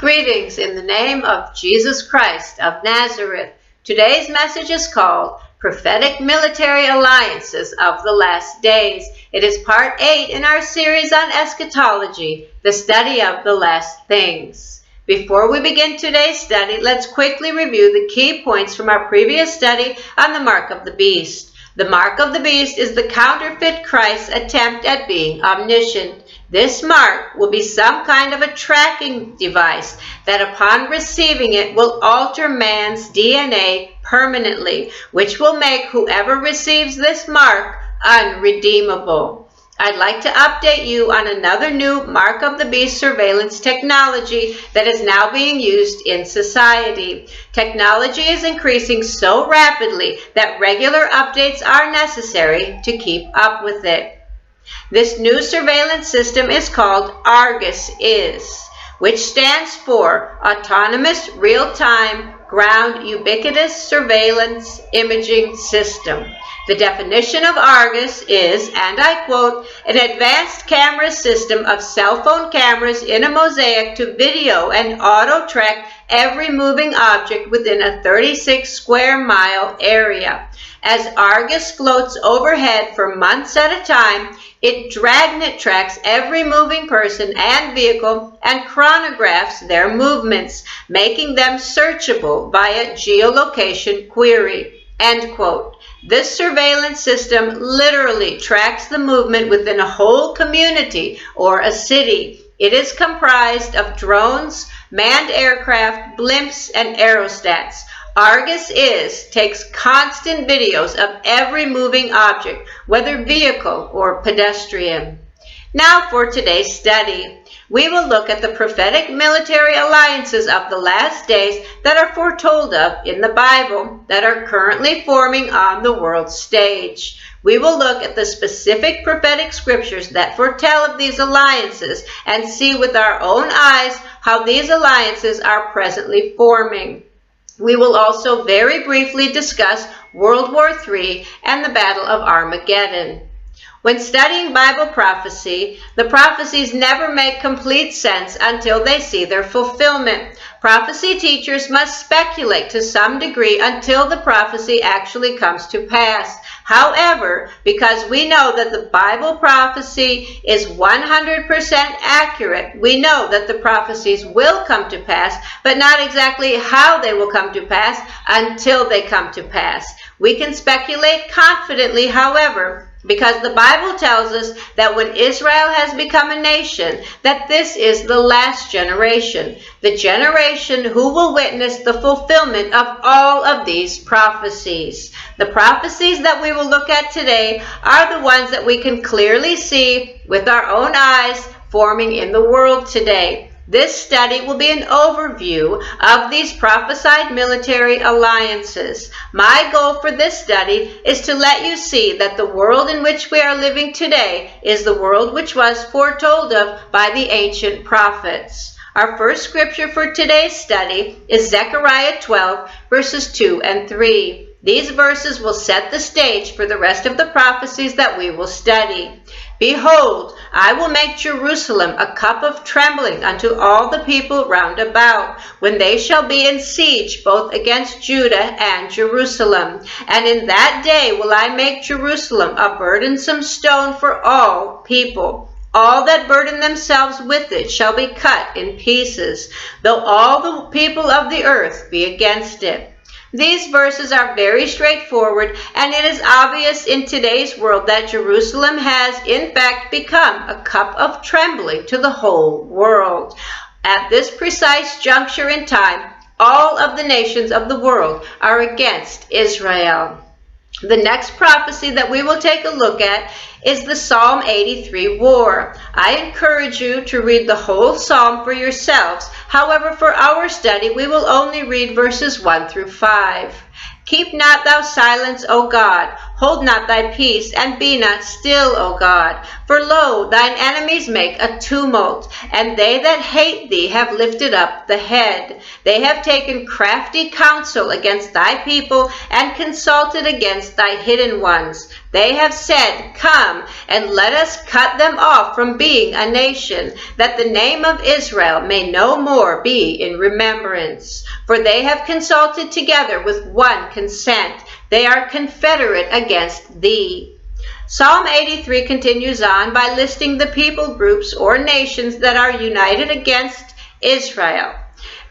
Greetings in the name of Jesus Christ of Nazareth. Today's message is called Prophetic Military Alliances of the Last Days. It is part 8 in our series on eschatology, the study of the last things. Before we begin today's study, let's quickly review the key points from our previous study on the mark of the beast. The mark of the beast is the counterfeit Christ's attempt at being omniscient. This mark will be some kind of a tracking device that upon receiving it will alter man's DNA permanently, which will make whoever receives this mark unredeemable. I'd like to update you on another new mark of the beast surveillance technology that is now being used in society. Technology is increasing so rapidly that regular updates are necessary to keep up with it. This new surveillance system is called Argus-IS, which stands for Autonomous Real-Time Ground Ubiquitous Surveillance Imaging System. The definition of Argus is, and I quote, an advanced camera system of cell phone cameras in a mosaic to video and auto-track every moving object within a 36 square mile area. As Argus floats overhead for months at a time, it dragnet tracks every moving person and vehicle and chronographs their movements, making them searchable via geolocation query. End quote. This surveillance system literally tracks the movement within a whole community or a city. It is comprised of drones, manned aircraft, blimps, and aerostats. Argus-IS takes constant videos of every moving object, whether vehicle or pedestrian. Now for today's study. We will look at the prophetic military alliances of the last days that are foretold of in the Bible that are currently forming on the world stage. We will look at the specific prophetic scriptures that foretell of these alliances and see with our own eyes how these alliances are presently forming. We will also very briefly discuss World War III and the Battle of Armageddon. When studying Bible prophecy, the prophecies never make complete sense until they see their fulfillment. Prophecy teachers must speculate to some degree until the prophecy actually comes to pass. However, because we know that the Bible prophecy is 100% accurate, we know that the prophecies will come to pass, but not exactly how they will come to pass until they come to pass. We can speculate confidently, however, because the Bible tells us that when Israel has become a nation, that this is the last generation, the generation who will witness the fulfillment of all of these prophecies. The prophecies that we will look at today are the ones that we can clearly see with our own eyes forming in the world today. This study will be an overview of these prophesied military alliances. My goal for this study is to let you see that the world in which we are living today is the world which was foretold of by the ancient prophets. Our first scripture for today's study is Zechariah 12, verses 2 and 3. These verses will set the stage for the rest of the prophecies that we will study. Behold, I will make Jerusalem a cup of trembling unto all the people round about, when they shall be in siege both against Judah and Jerusalem. And in that day will I make Jerusalem a burdensome stone for all people. All that burden themselves with it shall be cut in pieces, though all the people of the earth be against it. These verses are very straightforward, and it is obvious in today's world that Jerusalem has in fact become a cup of trembling to the whole world. At this precise juncture in time, all of the nations of the world are against Israel. The next prophecy that we will take a look at is the Psalm 83 war. I encourage you to read the whole psalm for yourselves. However, for our study, we will only read verses 1 through 5. Keep not thou silence, O God. Hold not thy peace, and be not still, O God. For lo, thine enemies make a tumult, and they that hate thee have lifted up the head. They have taken crafty counsel against thy people, and consulted against thy hidden ones. They have said, "Come, and let us cut them off from being a nation, that the name of Israel may no more be in remembrance. For they have consulted together with one consent. They are confederate against thee." Psalm 83 continues on by listing the people groups or nations that are united against Israel.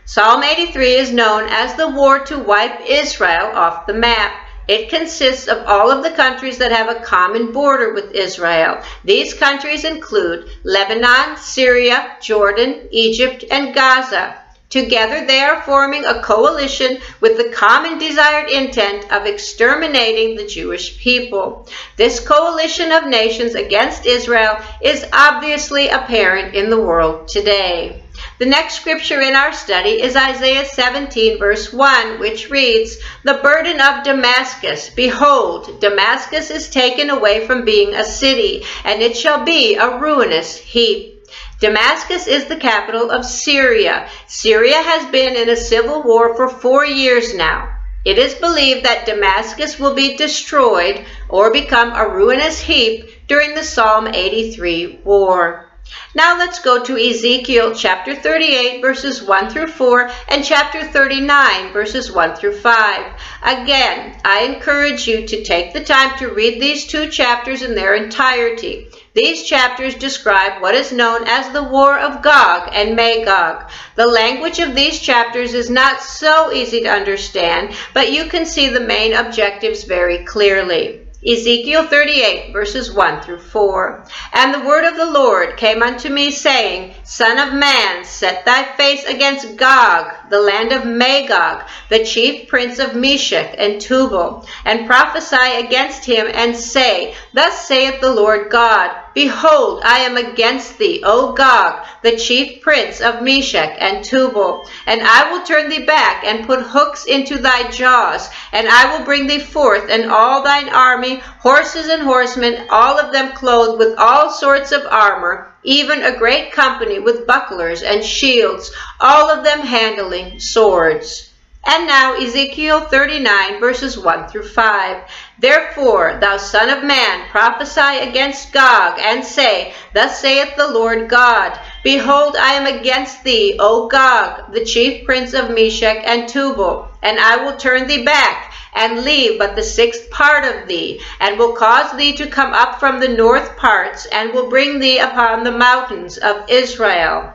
Psalm 83 is known as the war to wipe Israel off the map. It consists of all of the countries that have a common border with Israel. These countries include Lebanon, Syria, Jordan, Egypt, and Gaza. Together they are forming a coalition with the common desired intent of exterminating the Jewish people. This coalition of nations against Israel is obviously apparent in the world today. The next scripture in our study is Isaiah 17 verse 1, which reads, "The burden of Damascus, behold, Damascus is taken away from being a city, and it shall be a ruinous heap." Damascus is the capital of Syria. Syria has been in a civil war for 4 years now. It is believed that Damascus will be destroyed or become a ruinous heap during the Psalm 83 war. Now let's go to Ezekiel chapter 38 verses 1 through 4 and chapter 39 verses 1 through 5. Again, I encourage you to take the time to read these 2 chapters in their entirety. These chapters describe what is known as the War of Gog and Magog. The language of these chapters is not so easy to understand, but you can see the main objectives very clearly. Ezekiel 38 verses 1 through 4. "And the word of the Lord came unto me, saying, Son of man, set thy face against Gog, the land of Magog, the chief prince of Meshech and Tubal, and prophesy against him, and say, Thus saith the Lord God, Behold, I am against thee, O Gog, the chief prince of Meshech and Tubal, and I will turn thee back and put hooks into thy jaws, and I will bring thee forth and all thine army, horses and horsemen, all of them clothed with all sorts of armor, even a great company with bucklers and shields, all of them handling swords." And now Ezekiel 39 verses 1 through 5. "Therefore, thou son of man, prophesy against Gog, and say, Thus saith the Lord God, Behold, I am against thee, O Gog, the chief prince of Meshech and Tubal, and I will turn thee back, and leave but the 6th part of thee, and will cause thee to come up from the north parts, and will bring thee upon the mountains of Israel.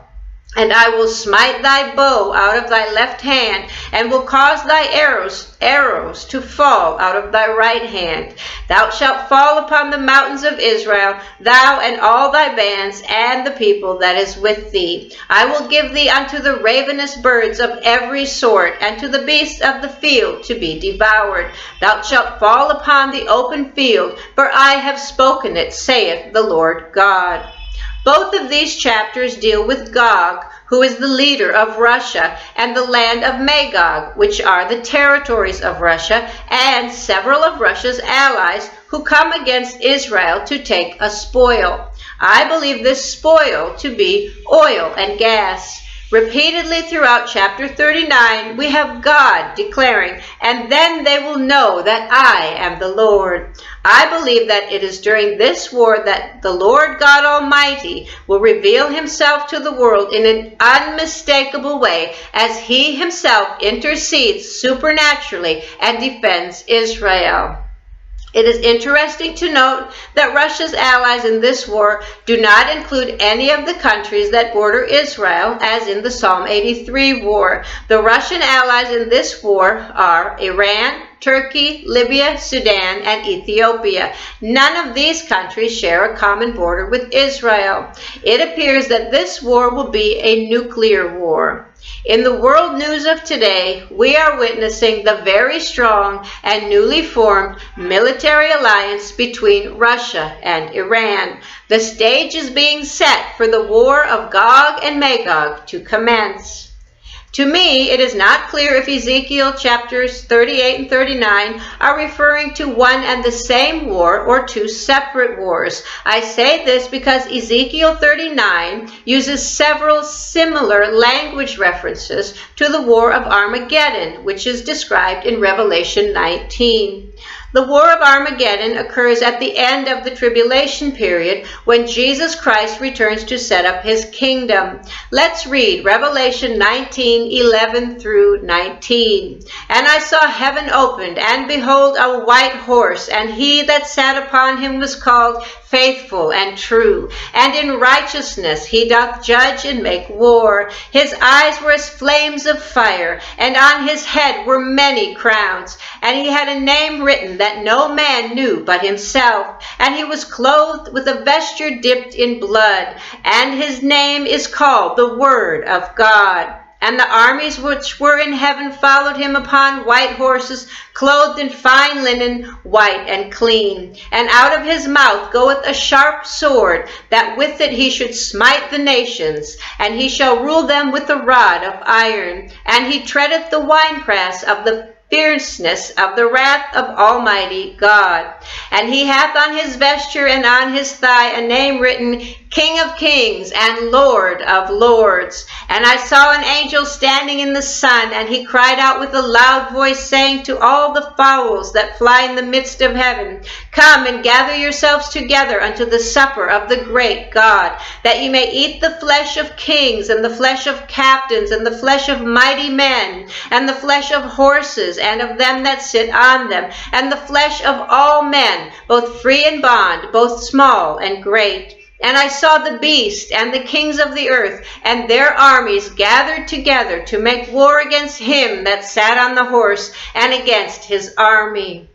And I will smite thy bow out of thy left hand, and will cause thy arrows to fall out of thy right hand. Thou shalt fall upon the mountains of Israel, thou and all thy bands, and the people that is with thee. I will give thee unto the ravenous birds of every sort, and to the beasts of the field to be devoured. Thou shalt fall upon the open field, for I have spoken it, saith the Lord God." Both of these chapters deal with Gog, who is the leader of Russia, and the land of Magog, which are the territories of Russia, and several of Russia's allies who come against Israel to take a spoil. I believe this spoil to be oil and gas. Repeatedly throughout chapter 39, we have God declaring, "And then they will know that I am the Lord." I believe that it is during this war that the Lord God Almighty will reveal himself to the world in an unmistakable way as he himself intercedes supernaturally and defends Israel. It is interesting to note that Russia's allies in this war do not include any of the countries that border Israel, as in the Psalm 83 war. The Russian allies in this war are Iran, Turkey, Libya, Sudan, and Ethiopia. None of these countries share a common border with Israel. It appears that this war will be a nuclear war. In the world news of today, we are witnessing the very strong and newly formed military alliance between Russia and Iran. The stage is being set for the war of Gog and Magog to commence. To me, it is not clear if Ezekiel chapters 38 and 39 are referring to one and the same war or 2 separate wars. I say this because Ezekiel 39 uses several similar language references to the war of Armageddon, which is described in Revelation 19. The War of Armageddon occurs at the end of the tribulation period when Jesus Christ returns to set up his kingdom. Let's read Revelation 19:11 through 19. And I saw heaven opened, and behold, a white horse, and he that sat upon him was called Faithful and True, and in righteousness he doth judge and make war. His eyes were as flames of fire, and on his head were many crowns, and he had a name written that no man knew but himself, and he was clothed with a vesture dipped in blood, and his name is called the Word of God. And the armies which were in heaven followed him upon white horses, clothed in fine linen, white and clean. And out of his mouth goeth a sharp sword, that with it he should smite the nations, and he shall rule them with a rod of iron. And he treadeth the winepress of the fierceness of the wrath of Almighty God. And he hath on his vesture and on his thigh a name written, King of Kings and Lord of Lords. And I saw an angel standing in the sun, and he cried out with a loud voice, saying to all the fowls that fly in the midst of heaven, Come and gather yourselves together unto the supper of the great God, that ye may eat the flesh of kings, and the flesh of captains, and the flesh of mighty men, and the flesh of horses, and of them that sit on them, and the flesh of all men, both free and bond, both small and great. And I saw the beast and the kings of the earth and their armies gathered together to make war against him that sat on the horse and against his army.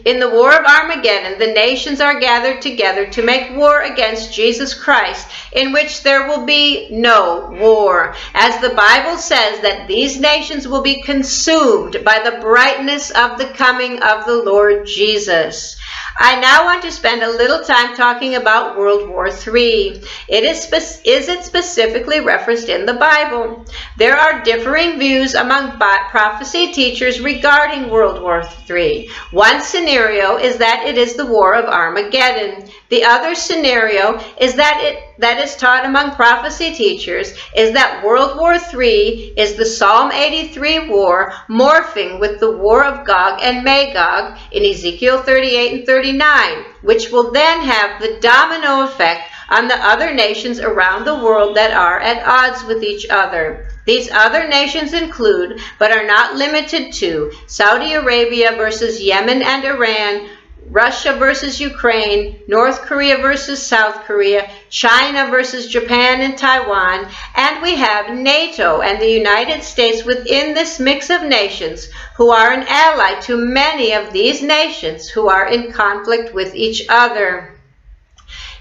In the War of Armageddon, the nations are gathered together to make war against Jesus Christ, in which there will be no war, as the Bible says that these nations will be consumed by the brightness of the coming of the Lord Jesus. I now want to spend a little time talking about World War III. Is it specifically referenced in the Bible? There are differing views among prophecy teachers regarding World War III. One scenario is that it is the War of Armageddon. The other scenario is that is taught among prophecy teachers is that World War III is the Psalm 83 war morphing with the War of Gog and Magog in Ezekiel 38 and 39, which will then have the domino effect on the other nations around the world that are at odds with each other. These other nations include, but are not limited to, Saudi Arabia versus Yemen and Iran, Russia versus Ukraine, North Korea versus South Korea, China versus Japan and Taiwan, and we have NATO and the United States within this mix of nations who are an ally to many of these nations who are in conflict with each other.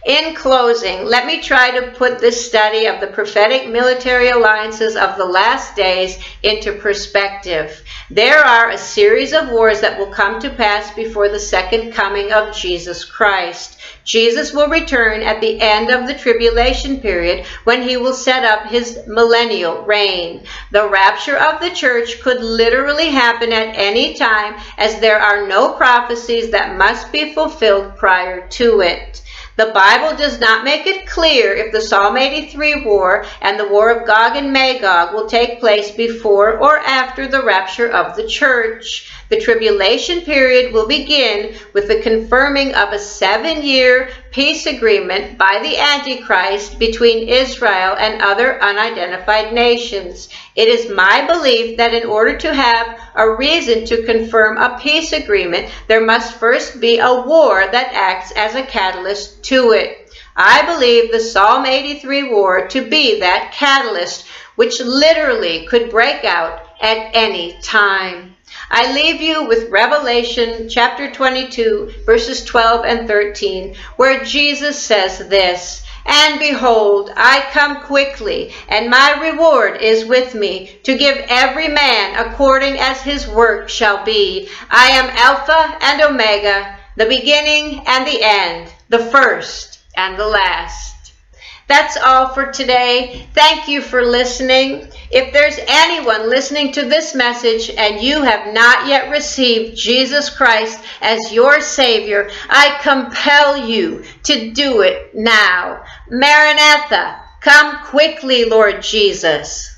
In closing, let me try to put this study of the prophetic military alliances of the last days into perspective. There are a series of wars that will come to pass before the second coming of Jesus Christ. Jesus will return at the end of the tribulation period when he will set up his millennial reign. The rapture of the church could literally happen at any time, as there are no prophecies that must be fulfilled prior to it. The Bible does not make it clear if the Psalm 83 war and the War of Gog and Magog will take place before or after the rapture of the church. The tribulation period will begin with the confirming of a 7-year peace agreement by the Antichrist between Israel and other unidentified nations. It is my belief that in order to have a reason to confirm a peace agreement, there must first be a war that acts as a catalyst to it. I believe the Psalm 83 war to be that catalyst, which literally could break out at any time. I leave you with Revelation chapter 22, verses 12 and 13, where Jesus says this, And behold, I come quickly, and my reward is with me, to give every man according as his work shall be. I am Alpha and Omega, the beginning and the end, the first and the last. That's all for today. Thank you for listening. If there's anyone listening to this message and you have not yet received Jesus Christ as your Savior, I compel you to do it now. Maranatha, come quickly, Lord Jesus.